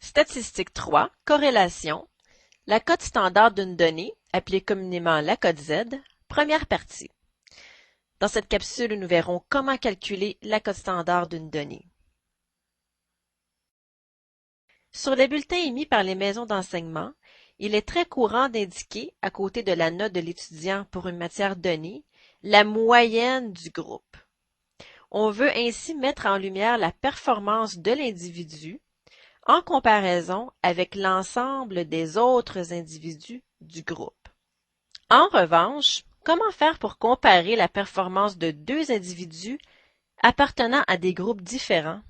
Statistique 3. Corrélation. La cote standard d'une donnée, appelée communément la cote Z, première partie. Dans cette capsule, nous verrons comment calculer la cote standard d'une donnée. Sur les bulletins émis par les maisons d'enseignement, il est très courant d'indiquer, à côté de la note de l'étudiant pour une matière donnée, la moyenne du groupe. On veut ainsi mettre en lumière la performance de l'individu en comparaison avec l'ensemble des autres individus du groupe. En revanche, comment faire pour comparer la performance de deux individus appartenant à des groupes différents?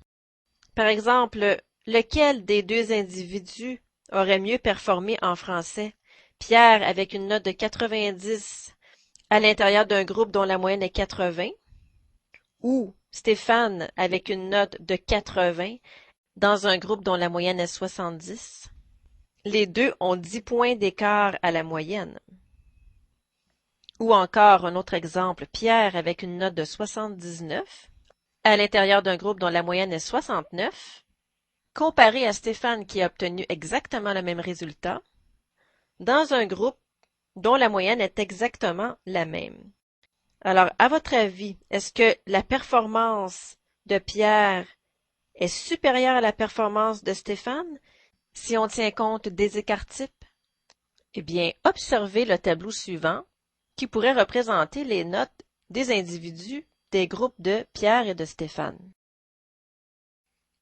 Par exemple, lequel des deux individus aurait mieux performé en français? Pierre avec une note de 90 à l'intérieur d'un groupe dont la moyenne est 80 ou Stéphane avec une note de 80 dans un groupe dont la moyenne est 70? Les deux ont 10 points d'écart à la moyenne. Ou encore, un autre exemple, Pierre avec une note de 79 à l'intérieur d'un groupe dont la moyenne est 69, comparé à Stéphane qui a obtenu exactement le même résultat dans un groupe dont la moyenne est exactement la même. Alors, à votre avis, est-ce que la performance de Pierre est supérieure à la performance de Stéphane si on tient compte des écarts-types? Eh bien, observez le tableau suivant qui pourrait représenter les notes des individus des groupes de Pierre et de Stéphane.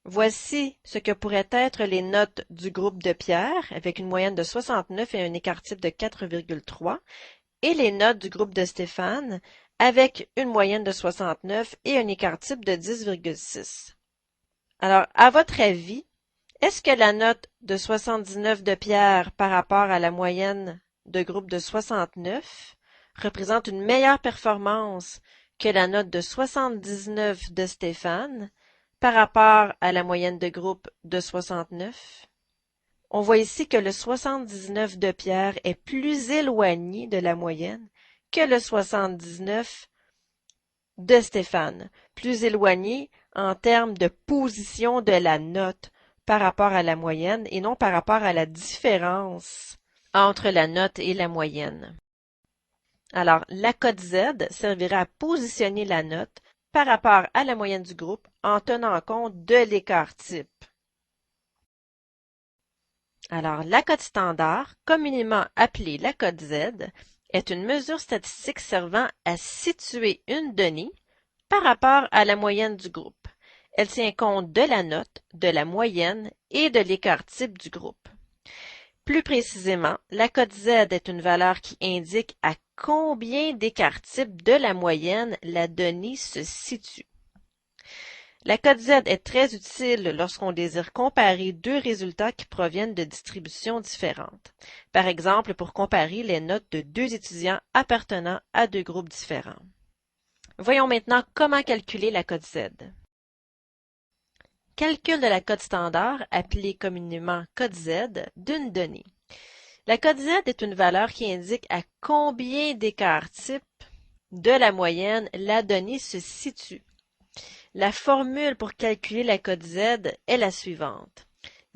Voici ce que pourraient être les notes du groupe de Pierre avec une moyenne de 69 et un écart-type de 4,3 et les notes du groupe de Stéphane avec une moyenne de 69 et un écart-type de 10,6. Alors, à votre avis, est-ce que la note de 79 de Pierre par rapport à la moyenne de groupe de 69 représente une meilleure performance que la note de 79 de Stéphane par rapport à la moyenne de groupe de 69? On voit ici que le 79 de Pierre est plus éloigné de la moyenne que le 79 de Stéphane, plus éloigné en termes de position de la note par rapport à la moyenne et non par rapport à la différence entre la note et la moyenne. Alors, la cote Z servira à positionner la note par rapport à la moyenne du groupe en tenant compte de l'écart type. Alors, la cote standard, communément appelée la cote Z, est une mesure statistique servant à situer une donnée par rapport à la moyenne du groupe. Elle tient compte de la note, de la moyenne et de l'écart type du groupe. Plus précisément, la cote Z est une valeur qui indique à combien d'écart type de la moyenne la donnée se situe. La cote Z est très utile lorsqu'on désire comparer deux résultats qui proviennent de distributions différentes. Par exemple, pour comparer les notes de deux étudiants appartenant à deux groupes différents. Voyons maintenant comment calculer la cote Z. Calcul de la cote standard, appelée communément cote Z, d'une donnée. La cote Z est une valeur qui indique à combien d'écart type de la moyenne la donnée se situe. La formule pour calculer la cote Z est la suivante.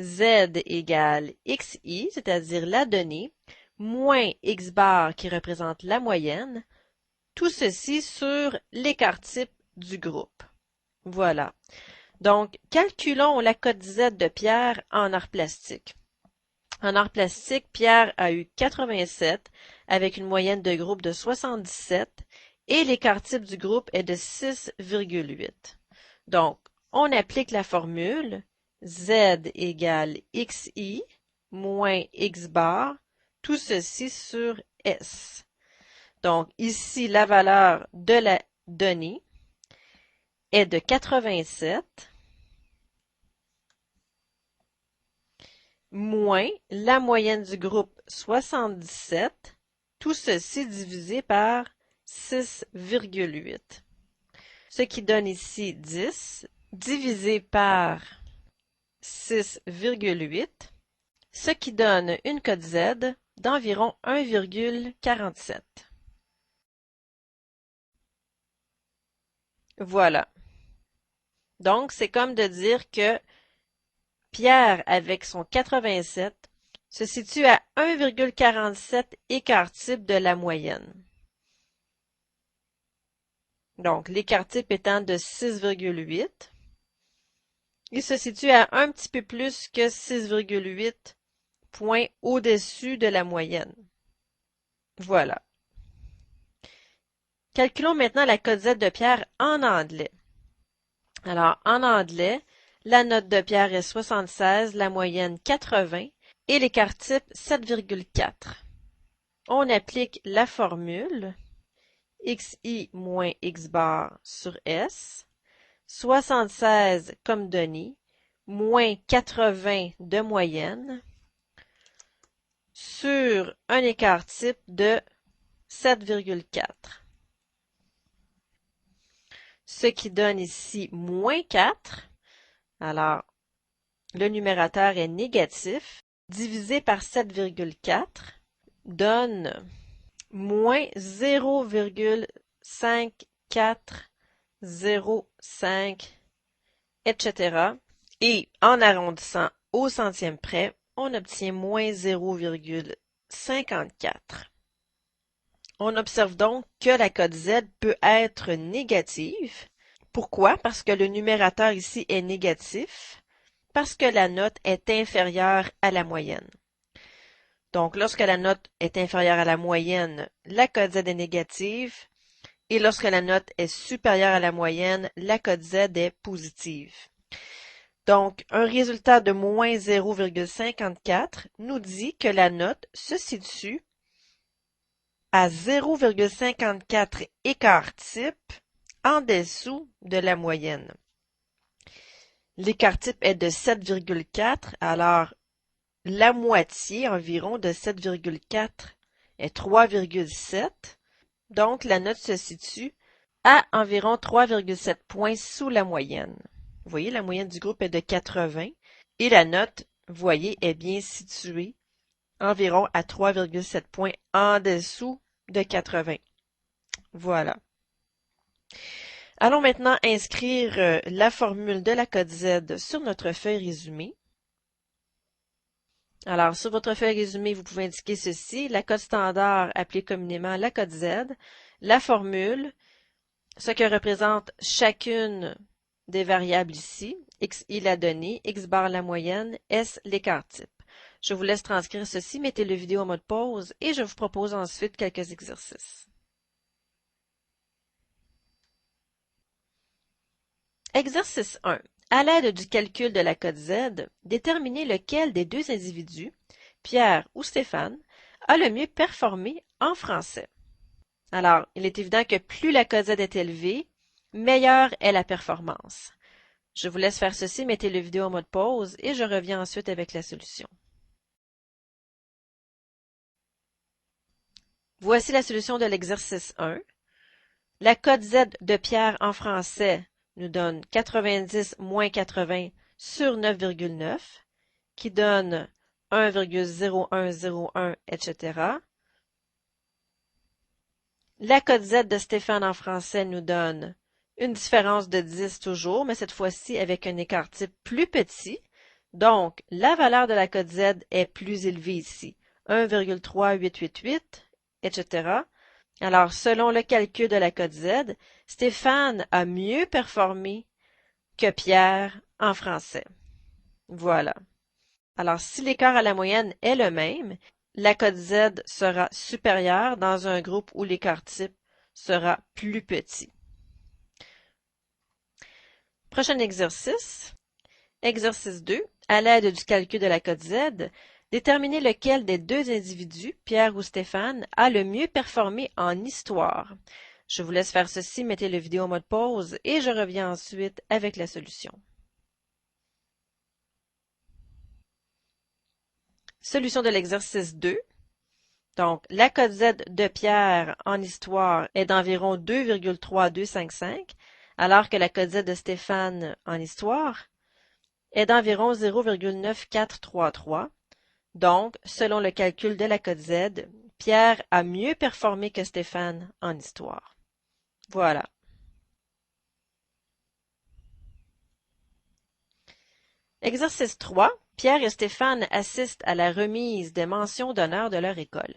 Z égale xi, c'est-à-dire la donnée, moins x bar qui représente la moyenne, tout ceci sur l'écart type du groupe. Voilà. Donc, calculons la cote Z de Pierre en art plastique. En art plastique, Pierre a eu 87 avec une moyenne de groupe de 77 et l'écart type du groupe est de 6,8. Donc, on applique la formule Z égale xi moins x bar, tout ceci sur S. Donc, ici, la valeur de la donnée est de 87 moins la moyenne du groupe 77, tout ceci divisé par 6,8. Ce qui donne ici 10 divisé par 6,8, ce qui donne une cote Z d'environ 1,47. Voilà. Donc, c'est comme de dire que Pierre, avec son 87, se situe à 1,47 écart-type de la moyenne. Donc, l'écart-type étant de 6,8. Il se situe à un petit peu plus que 6,8 points au-dessus de la moyenne. Voilà. Calculons maintenant la cote Z de Pierre en anglais. Alors, en anglais, la note de Pierre est 76, la moyenne 80 et l'écart type 7,4. On applique la formule xi moins x bar sur S, 76 comme donné, moins 80 de moyenne, sur un écart type de 7,4. Ce qui donne ici moins 4. Alors, le numérateur est négatif. Divisé par 7,4 donne moins 0,5405, etc. Et en arrondissant au centième près, on obtient moins 0,54. On observe donc que la cote Z peut être négative. Pourquoi? Parce que le numérateur ici est négatif, parce que la note est inférieure à la moyenne. Donc, lorsque la note est inférieure à la moyenne, la cote Z est négative, et lorsque la note est supérieure à la moyenne, la cote Z est positive. Donc, un résultat de moins 0,54 nous dit que la note se situe à 0,54 écart type en dessous de la moyenne. L'écart type est de 7,4, alors la moitié environ de 7,4 est 3,7. Donc, la note se situe à environ 3,7 points sous la moyenne. Vous voyez, la moyenne du groupe est de 80 et la note, vous voyez, est bien située environ à 3,7 points en dessous de 80. Voilà. Allons maintenant inscrire la formule de la cote Z sur notre feuille résumée. Alors, sur votre feuille résumée, vous pouvez indiquer ceci, la cote standard appelée communément la cote Z, la formule, ce que représente chacune des variables ici, xi la donnée, x bar la moyenne, s l'écart type. Je vous laisse transcrire ceci, mettez le vidéo en mode pause et je vous propose ensuite quelques exercices. Exercice 1. À l'aide du calcul de la cote Z, déterminez lequel des deux individus, Pierre ou Stéphane, a le mieux performé en français. Alors, il est évident que plus la cote Z est élevée, meilleure est la performance. Je vous laisse faire ceci, mettez le vidéo en mode pause et je reviens ensuite avec la solution. Voici la solution de l'exercice 1. La cote Z de Pierre en français nous donne 90 moins 80 sur 9,9, qui donne 1,0101, etc. La cote Z de Stéphane en français nous donne une différence de 10 toujours, mais cette fois-ci avec un écart type plus petit. Donc, la valeur de la cote Z est plus élevée ici, 1,3888, etc. Alors, selon le calcul de la cote Z, Stéphane a mieux performé que Pierre en français. Voilà. Alors, si l'écart à la moyenne est le même, la cote Z sera supérieure dans un groupe où l'écart type sera plus petit. Prochain exercice. Exercice 2. À l'aide du calcul de la cote Z, déterminez lequel des deux individus, Pierre ou Stéphane, a le mieux performé en histoire. Je vous laisse faire ceci, mettez le vidéo en mode pause et je reviens ensuite avec la solution. Solution de l'exercice 2. Donc, la cote Z de Pierre en histoire est d'environ 2,3255, alors que la cote Z de Stéphane en histoire est d'environ 0,9433. Donc, selon le calcul de la cote Z, Pierre a mieux performé que Stéphane en histoire. Voilà. Exercice 3. Pierre et Stéphane assistent à la remise des mentions d'honneur de leur école.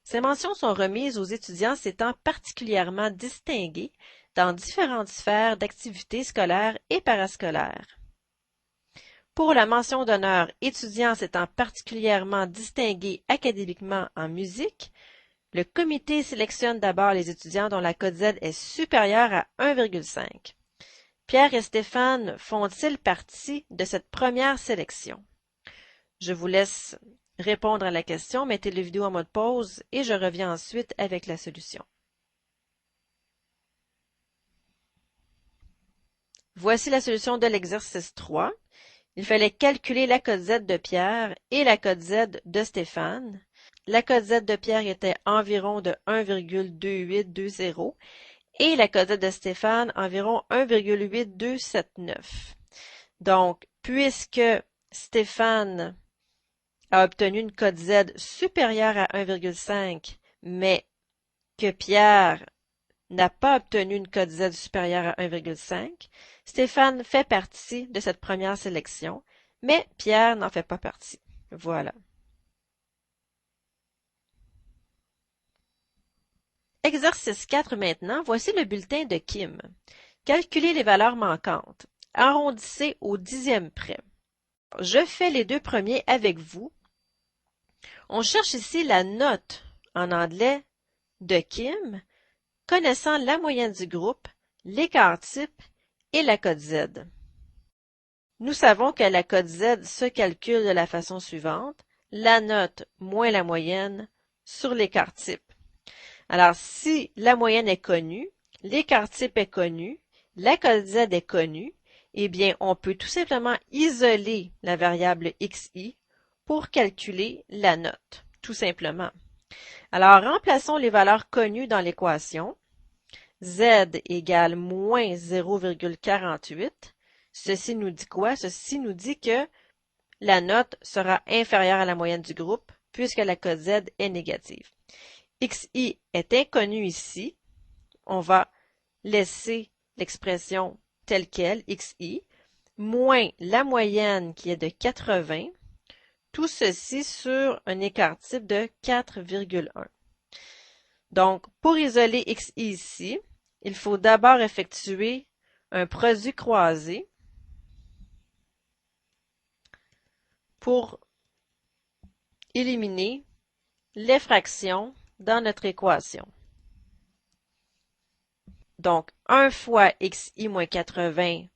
Ces mentions sont remises aux étudiants s'étant particulièrement distingués dans différentes sphères d'activités scolaires et parascolaires. Pour la mention d'honneur étudiants s'étant particulièrement distingués académiquement en musique, le comité sélectionne d'abord les étudiants dont la cote Z est supérieure à 1,5. Pierre et Stéphane font-ils partie de cette première sélection? Je vous laisse répondre à la question, mettez la vidéo en mode pause et je reviens ensuite avec la solution. Voici la solution de l'exercice 3. Il fallait calculer la cote Z de Pierre et la cote Z de Stéphane. La cote Z de Pierre était environ de 1,2820 et la cote Z de Stéphane environ 1,8279. Donc, puisque Stéphane a obtenu une cote Z supérieure à 1,5, mais que Pierre n'a pas obtenu une cote Z supérieure à 1,5, Stéphane fait partie de cette première sélection, mais Pierre n'en fait pas partie. Voilà. Exercice 4 maintenant, voici le bulletin de Kim. Calculez les valeurs manquantes. Arrondissez au dixième près. Je fais les deux premiers avec vous. On cherche ici la note en anglais de Kim, connaissant la moyenne du groupe, l'écart type et la cote Z. Nous savons que la cote Z se calcule de la façon suivante, la note moins la moyenne sur l'écart type. Alors, si la moyenne est connue, l'écart type est connu, la cote Z est connue, eh bien, on peut tout simplement isoler la variable xi pour calculer la note, tout simplement. Alors, remplaçons les valeurs connues dans l'équation. Z égale moins 0,48. Ceci nous dit quoi? Ceci nous dit que la note sera inférieure à la moyenne du groupe puisque la cote Z est négative. Xi est inconnu ici. On va laisser l'expression telle quelle, xi, moins la moyenne qui est de 80, tout ceci sur un écart type de 4,1. Donc, pour isoler xi ici, il faut d'abord effectuer un produit croisé pour éliminer les fractions dans notre équation. Donc, 1 fois xi moins 80,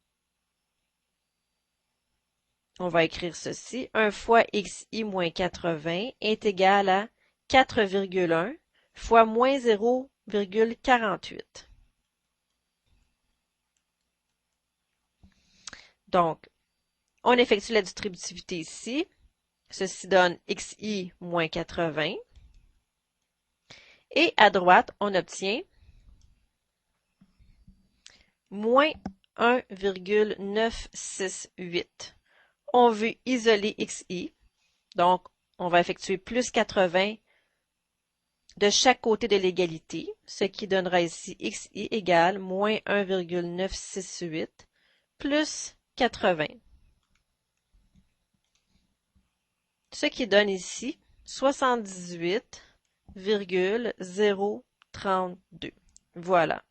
on va écrire ceci. 1 fois xi moins 80 est égal à 4,1 fois moins 0,48. Donc, on effectue la distributivité ici. Ceci donne xi moins 80. Et à droite, on obtient moins 1,968. On veut isoler xi, donc on va effectuer plus 80 de chaque côté de l'égalité, ce qui donnera ici xi égale moins 1,968 plus 80. Ce qui donne ici 78,032. Voilà.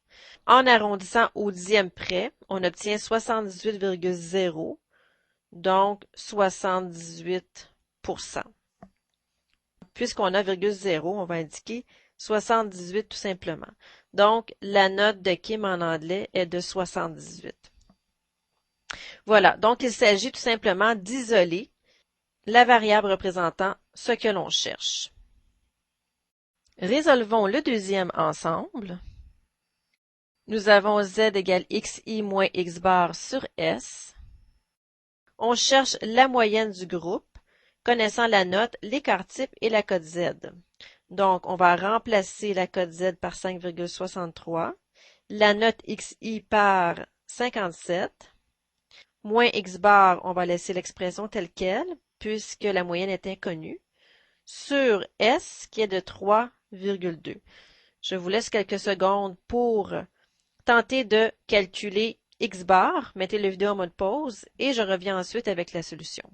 En arrondissant au dixième près, on obtient 78,0, donc 78%. Puisqu'on a 0,0, on va indiquer 78 tout simplement. Donc, la note de Kim en anglais est de 78. Voilà, donc il s'agit tout simplement d'isoler la variable représentant ce que l'on cherche. Résolvons le deuxième ensemble. Nous avons z égale xi moins x bar sur s. On cherche la moyenne du groupe, connaissant la note, l'écart type et la cote z. Donc, on va remplacer la cote z par 5,63, la note xi par 57, moins x bar, on va laisser l'expression telle quelle, puisque la moyenne est inconnue, sur S qui est de 3,2. Je vous laisse quelques secondes pour tenter de calculer X bar, mettez la vidéo en mode pause et je reviens ensuite avec la solution.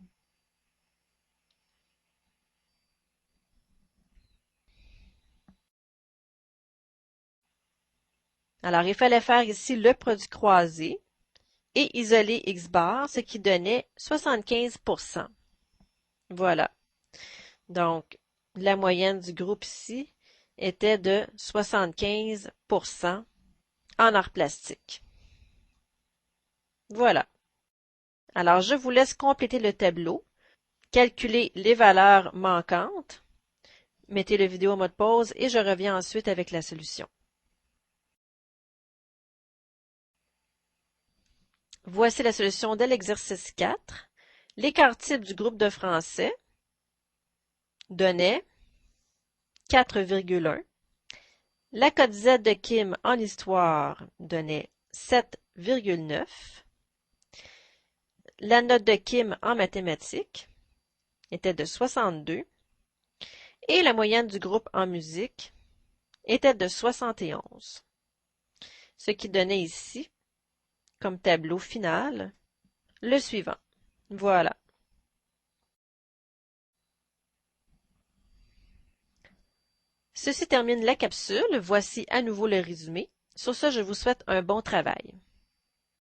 Alors, il fallait faire ici le produit croisé et isoler X bar, ce qui donnait 75%. Voilà. Donc, la moyenne du groupe ici était de 75% en art plastique. Voilà. Alors, je vous laisse compléter le tableau, calculer les valeurs manquantes, mettez la vidéo en mode pause et je reviens ensuite avec la solution. Voici la solution de l'exercice 4. L'écart type du groupe de français donnait 4,1. La cote Z de Kim en histoire donnait 7,9. La note de Kim en mathématiques était de 62 et la moyenne du groupe en musique était de 71. Ce qui donnait ici, comme tableau final, le suivant. Voilà. Ceci termine la capsule. Voici à nouveau le résumé. Sur ce, je vous souhaite un bon travail.